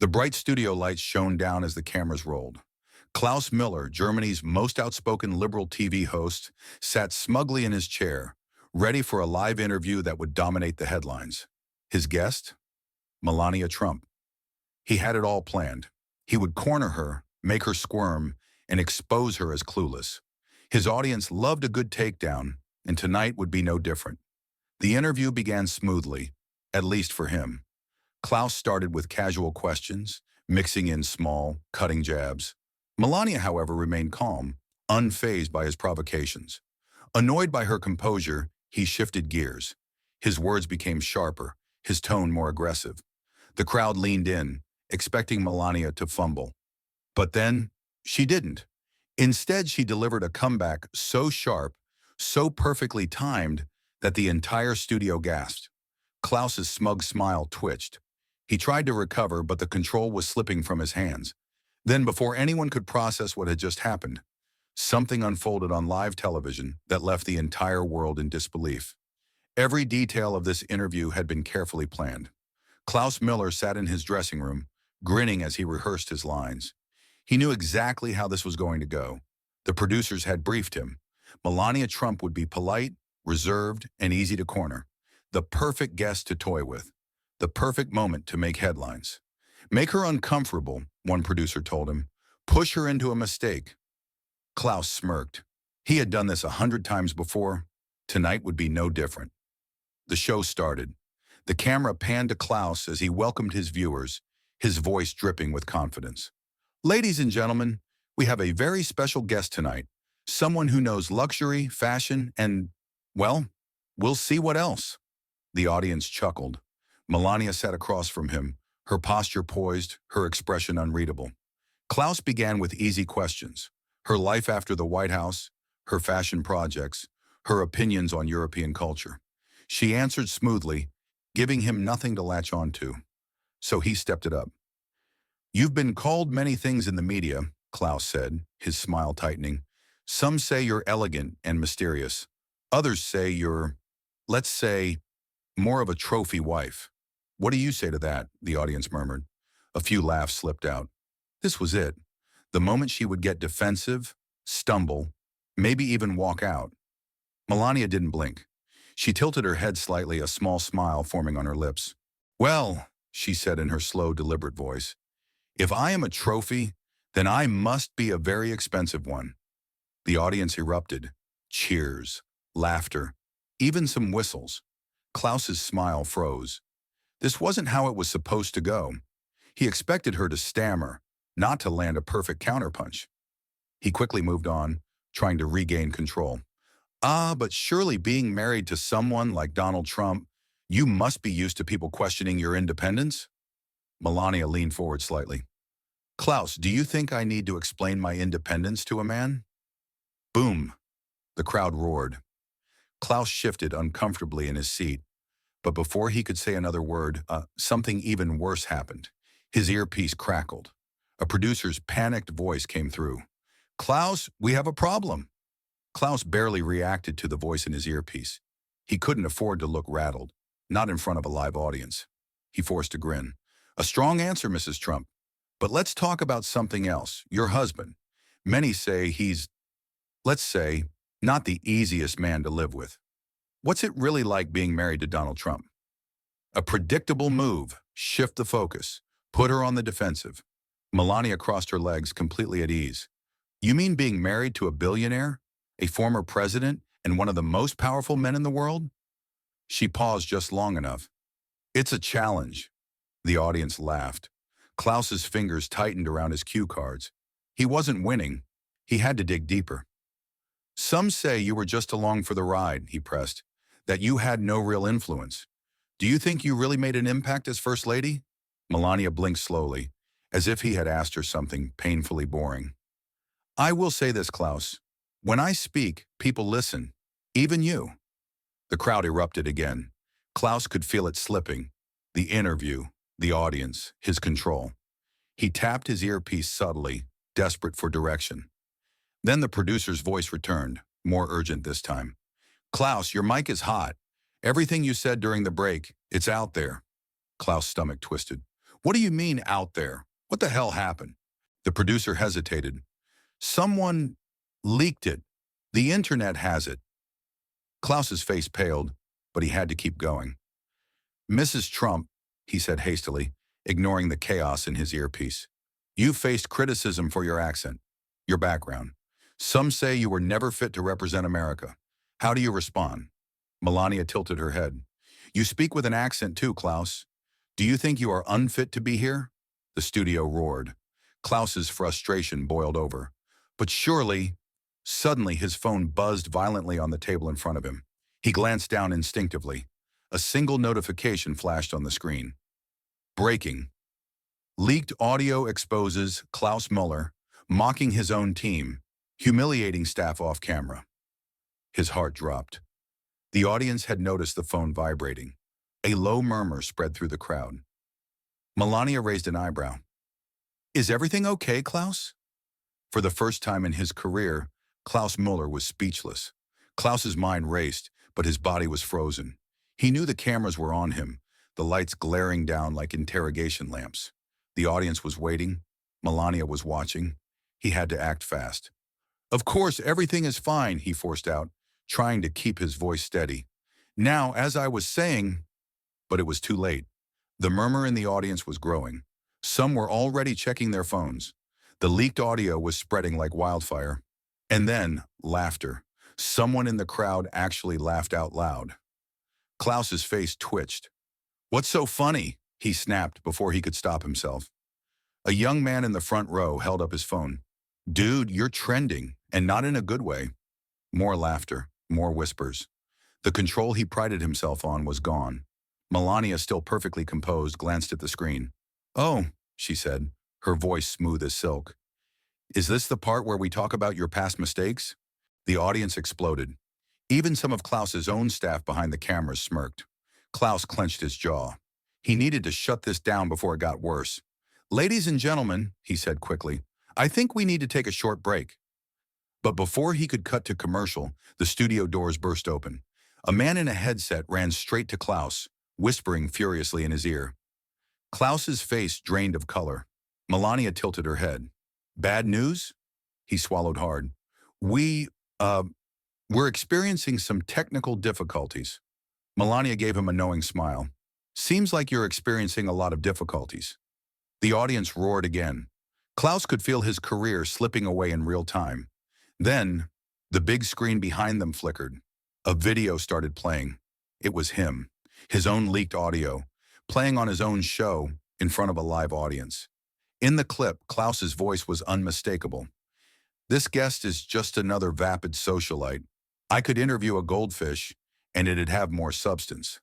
The bright studio lights shone down as the cameras rolled. Klaus Miller, Germany's most outspoken liberal TV host, sat smugly in his chair, ready for a live interview that would dominate the headlines. His guest? Melania Trump. He had it all planned. He would corner her, make her squirm, and expose her as clueless. His audience loved a good takedown, and tonight would be no different. The interview began smoothly, at least for him. Klaus started with casual questions, mixing in small, cutting jabs. Melania, however, remained calm, unfazed by his provocations. Annoyed by her composure, he shifted gears. His words became sharper, his tone more aggressive. The crowd leaned in, expecting Melania to fumble. But then, she didn't. Instead, she delivered a comeback so sharp, so perfectly timed, that the entire studio gasped. Klaus's smug smile twitched. He tried to recover, but the control was slipping from his hands. Then, before anyone could process what had just happened, something unfolded on live television that left the entire world in disbelief. Every detail of this interview had been carefully planned. Klaus Miller sat in his dressing room, grinning as he rehearsed his lines. He knew exactly how this was going to go. The producers had briefed him. Melania Trump would be polite, reserved, and easy to corner. The perfect guest to toy with. The perfect moment to make headlines. Make her uncomfortable, one producer told him. Push her into a mistake. Klaus smirked. He had done this 100 times before. Tonight would be no different. The show started. The camera panned to Klaus as he welcomed his viewers, his voice dripping with confidence. Ladies and gentlemen, we have a very special guest tonight. Someone who knows luxury, fashion, and, well, we'll see what else. The audience chuckled. Melania sat across from him, her posture poised, her expression unreadable. Klaus began with easy questions. Her life after the White House, her fashion projects, her opinions on European culture. She answered smoothly, giving him nothing to latch on to. So he stepped it up. You've been called many things in the media, Klaus said, his smile tightening. Some say you're elegant and mysterious. Others say you're, let's say, more of a trophy wife. What do you say to that? The audience murmured. A few laughs slipped out. This was it. The moment she would get defensive, stumble, maybe even walk out. Melania didn't blink. She tilted her head slightly, a small smile forming on her lips. Well, she said in her slow, deliberate voice, if I am a trophy, then I must be a very expensive one. The audience erupted. Cheers, laughter, even some whistles. Klaus's smile froze. This wasn't how it was supposed to go. He expected her to stammer, not to land a perfect counterpunch. He quickly moved on, trying to regain control. But surely being married to someone like Donald Trump, you must be used to people questioning your independence? Melania leaned forward slightly. Klaus, do you think I need to explain my independence to a man? Boom. The crowd roared. Klaus shifted uncomfortably in his seat, but before he could say another word, something even worse happened. His earpiece crackled. A producer's panicked voice came through. Klaus, we have a problem. Klaus barely reacted to the voice in his earpiece. He couldn't afford to look rattled, not in front of a live audience. He forced a grin. A strong answer, Mrs. Trump. But let's talk about something else. Your husband. Many say he's, let's say, not the easiest man to live with. What's it really like being married to Donald Trump? A predictable move. Shift the focus. Put her on the defensive. Melania crossed her legs, completely at ease. You mean being married to a billionaire? A former president and one of the most powerful men in the world? She paused just long enough. It's a challenge. The audience laughed. Klaus's fingers tightened around his cue cards. He wasn't winning. He had to dig deeper. Some say you were just along for the ride, he pressed, that you had no real influence. Do you think you really made an impact as First Lady? Melania blinked slowly, as if he had asked her something painfully boring. I will say this, Klaus. When I speak, people listen. Even you. The crowd erupted again. Klaus could feel it slipping. The interview, the audience, his control. He tapped his earpiece subtly, desperate for direction. Then the producer's voice returned, more urgent this time. Klaus, your mic is hot. Everything you said during the break, it's out there. Klaus' stomach twisted. What do you mean out there? What the hell happened? The producer hesitated. Someone leaked it. The internet has it. Klaus's face paled, but he had to keep going. Mrs. Trump, he said hastily, ignoring the chaos in his earpiece. You faced criticism for your accent, your background. Some say you were never fit to represent America. How do you respond? Melania tilted her head. You speak with an accent too, Klaus. Do you think you are unfit to be here? The studio roared. Klaus's frustration boiled over. But surely, suddenly his phone buzzed violently on the table in front of him. He glanced down instinctively. A single notification flashed on the screen. Breaking. Leaked audio exposes Klaus Muller mocking his own team, humiliating staff off camera. His heart dropped. The audience had noticed the phone vibrating. A low murmur spread through the crowd. Melania raised an eyebrow. Is everything okay, Klaus? For the first time in his career, Klaus Muller was speechless. Klaus's mind raced, but his body was frozen. He knew the cameras were on him, the lights glaring down like interrogation lamps. The audience was waiting. Melania was watching. He had to act fast. Of course, everything is fine, he forced out, trying to keep his voice steady. Now, as I was saying, but it was too late. The murmur in the audience was growing. Some were already checking their phones. The leaked audio was spreading like wildfire. And then, laughter. Someone in the crowd actually laughed out loud. Klaus's face twitched. What's so funny? He snapped before he could stop himself. A young man in the front row held up his phone. Dude, you're trending, and not in a good way. More laughter, more whispers. The control he prided himself on was gone. Melania, still perfectly composed, glanced at the screen. Oh, she said, her voice smooth as silk. Is this the part where we talk about your past mistakes? The audience exploded. Even some of Klaus's own staff behind the cameras smirked. Klaus clenched his jaw. He needed to shut this down before it got worse. Ladies and gentlemen, he said quickly, I think we need to take a short break. But before he could cut to commercial, the studio doors burst open. A man in a headset ran straight to Klaus, whispering furiously in his ear. Klaus's face drained of color. Melania tilted her head. Bad news? He swallowed hard. We're experiencing some technical difficulties. Melania gave him a knowing smile. Seems like you're experiencing a lot of difficulties. The audience roared again. Klaus could feel his career slipping away in real time. Then, the big screen behind them flickered. A video started playing. It was him, his own leaked audio, playing on his own show in front of a live audience. In the clip, Klaus's voice was unmistakable. This guest is just another vapid socialite. I could interview a goldfish, and it'd have more substance.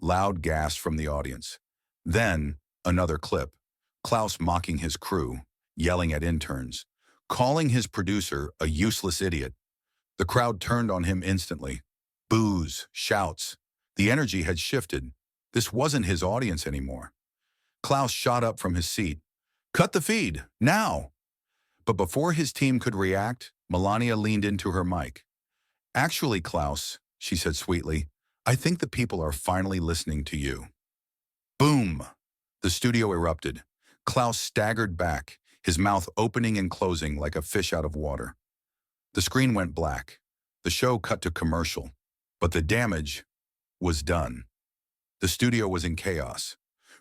Loud gasps from the audience. Then, another clip. Klaus mocking his crew, yelling at interns, calling his producer a useless idiot. The crowd turned on him instantly. Boos, shouts. The energy had shifted. This wasn't his audience anymore. Klaus shot up from his seat. Cut the feed, now! But before his team could react, Melania leaned into her mic. Actually, Klaus, she said sweetly, I think the people are finally listening to you. Boom! The studio erupted. Klaus staggered back, his mouth opening and closing like a fish out of water. The screen went black. The show cut to commercial. But the damage was done. The studio was in chaos.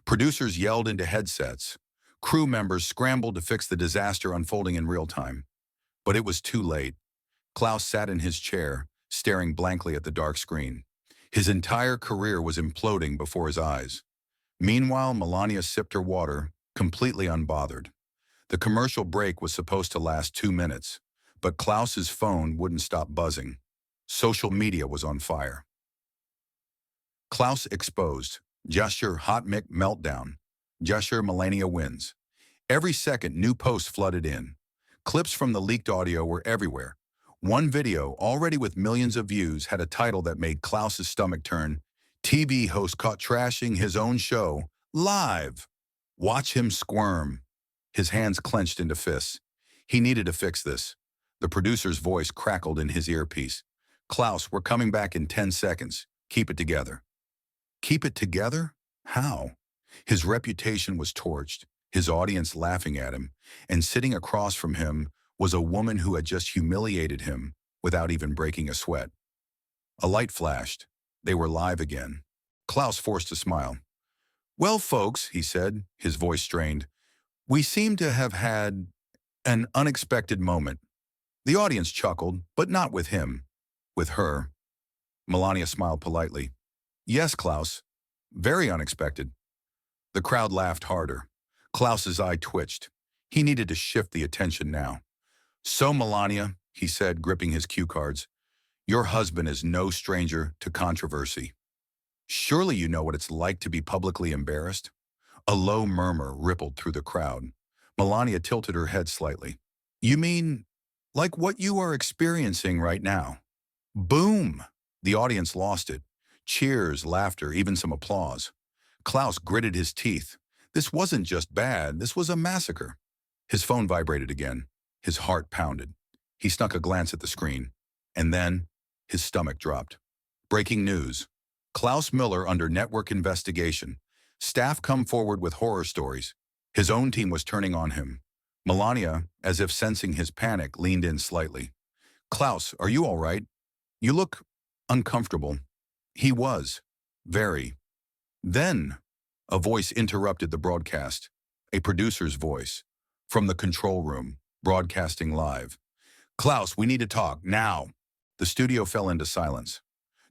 Producers yelled into headsets. Crew members scrambled to fix the disaster unfolding in real time. But it was too late. Klaus sat in his chair, staring blankly at the dark screen. His entire career was imploding before his eyes. Meanwhile, Melania sipped her water, completely unbothered. The commercial break was supposed to last 2 minutes, but Klaus's phone wouldn't stop buzzing. Social media was on fire. Klaus exposed. Gesture hot mic meltdown. Gesture Melania wins. Every second, new posts flooded in. Clips from the leaked audio were everywhere. One video, already with millions of views, had a title that made Klaus's stomach turn. TV host caught trashing his own show, live. Watch him squirm. His hands clenched into fists. He needed to fix this. The producer's voice crackled in his earpiece. Klaus, we're coming back in 10 seconds. Keep it together. Keep it together? How? His reputation was torched, his audience laughing at him, and sitting across from him was a woman who had just humiliated him without even breaking a sweat. A light flashed. They were live again. Klaus forced a smile. "Well, folks," he said, his voice strained, "we seem to have had an unexpected moment." The audience chuckled, but not with him. With her. Melania smiled politely. "Yes, Klaus. Very unexpected." The crowd laughed harder. Klaus's eye twitched. He needed to shift the attention now. "So, Melania," he said, gripping his cue cards, "your husband is no stranger to controversy. Surely you know what it's like to be publicly embarrassed?" A low murmur rippled through the crowd. Melania tilted her head slightly. "You mean, like what you are experiencing right now?" Boom! The audience lost it. Cheers, laughter, even some applause. Klaus gritted his teeth. This wasn't just bad, this was a massacre. His phone vibrated again. His heart pounded. He snuck a glance at the screen. And then, his stomach dropped. Breaking news. Klaus Miller under network investigation. Staff come forward with horror stories. His own team was turning on him. Melania, as if sensing his panic, leaned in slightly. "Klaus, are you all right? You look uncomfortable." He was. Very. Then, a voice interrupted the broadcast. A producer's voice. From the control room, broadcasting live. "Klaus, we need to talk, now." The studio fell into silence.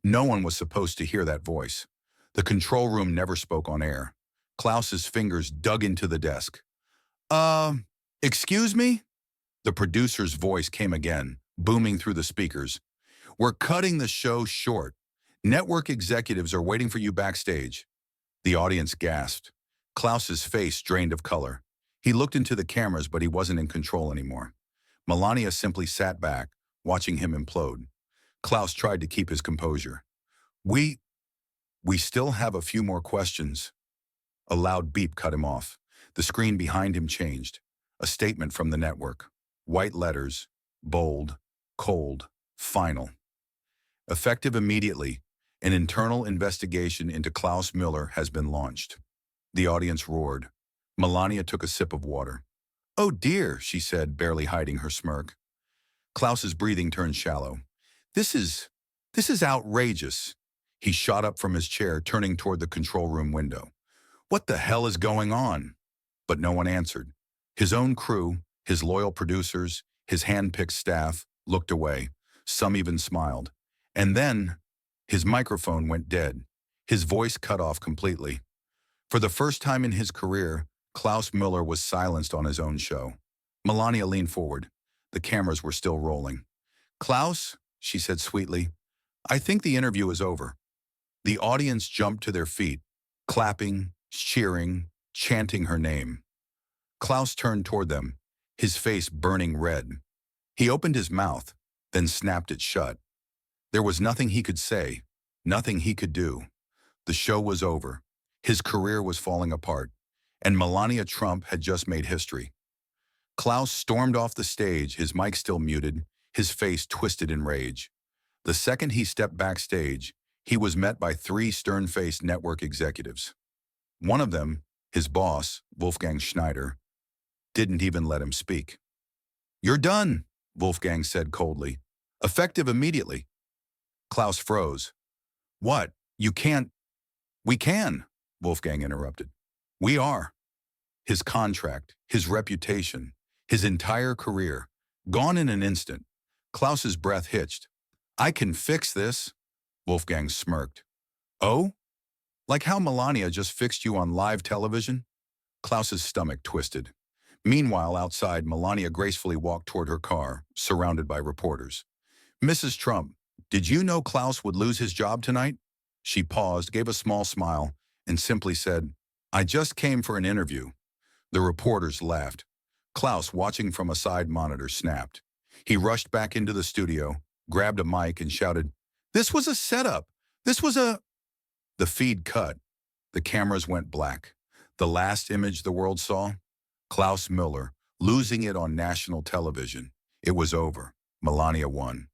No one was supposed to hear that voice. The control room never spoke on air. Klaus's fingers dug into the desk. Excuse me?" The producer's voice came again, booming through the speakers. "We're cutting the show short. Network executives are waiting for you backstage." The audience gasped. Klaus's face drained of color. He looked into the cameras, but he wasn't in control anymore. Melania simply sat back, watching him implode. Klaus tried to keep his composure. We still have a few more questions." A loud beep cut him off. The screen behind him changed. A statement from the network. White letters, bold, cold, final. "Effective immediately, an internal investigation into Klaus Miller has been launched." The audience roared. Melania took a sip of water. "Oh dear," she said, barely hiding her smirk. Klaus's breathing turned shallow. This is outrageous." He shot up from his chair, turning toward the control room window. "What the hell is going on?" But no one answered. His own crew, his loyal producers, his hand-picked staff, looked away. Some even smiled. And then, his microphone went dead. His voice cut off completely. For the first time in his career, Klaus Miller was silenced on his own show. Melania leaned forward. The cameras were still rolling. "Klaus," she said sweetly, "I think the interview is over." The audience jumped to their feet, clapping, cheering, chanting her name. Klaus turned toward them, his face burning red. He opened his mouth, then snapped it shut. There was nothing he could say, nothing he could do. The show was over. His career was falling apart, and Melania Trump had just made history. Klaus stormed off the stage, his mic still muted, his face twisted in rage. The second he stepped backstage, he was met by three stern-faced network executives. One of them, his boss, Wolfgang Schneider, didn't even let him speak. "You're done," Wolfgang said coldly. "Effective immediately." Klaus froze. "What? You can't—" "We can," Wolfgang interrupted. "We are." His contract, his reputation, his entire career, gone in an instant. Klaus's breath hitched. "I can fix this," Wolfgang smirked. "Oh? Like how Melania just fixed you on live television?" Klaus's stomach twisted. Meanwhile, outside, Melania gracefully walked toward her car, surrounded by reporters. "Mrs. Trump, did you know Klaus would lose his job tonight?" She paused, gave a small smile, and simply said, "I just came for an interview." The reporters laughed. Klaus, watching from a side monitor, snapped. He rushed back into the studio, grabbed a mic, and shouted, "This was a setup! This was a—" The feed cut. The cameras went black. The last image the world saw? Klaus Miller, losing it on national television. It was over. Melania won.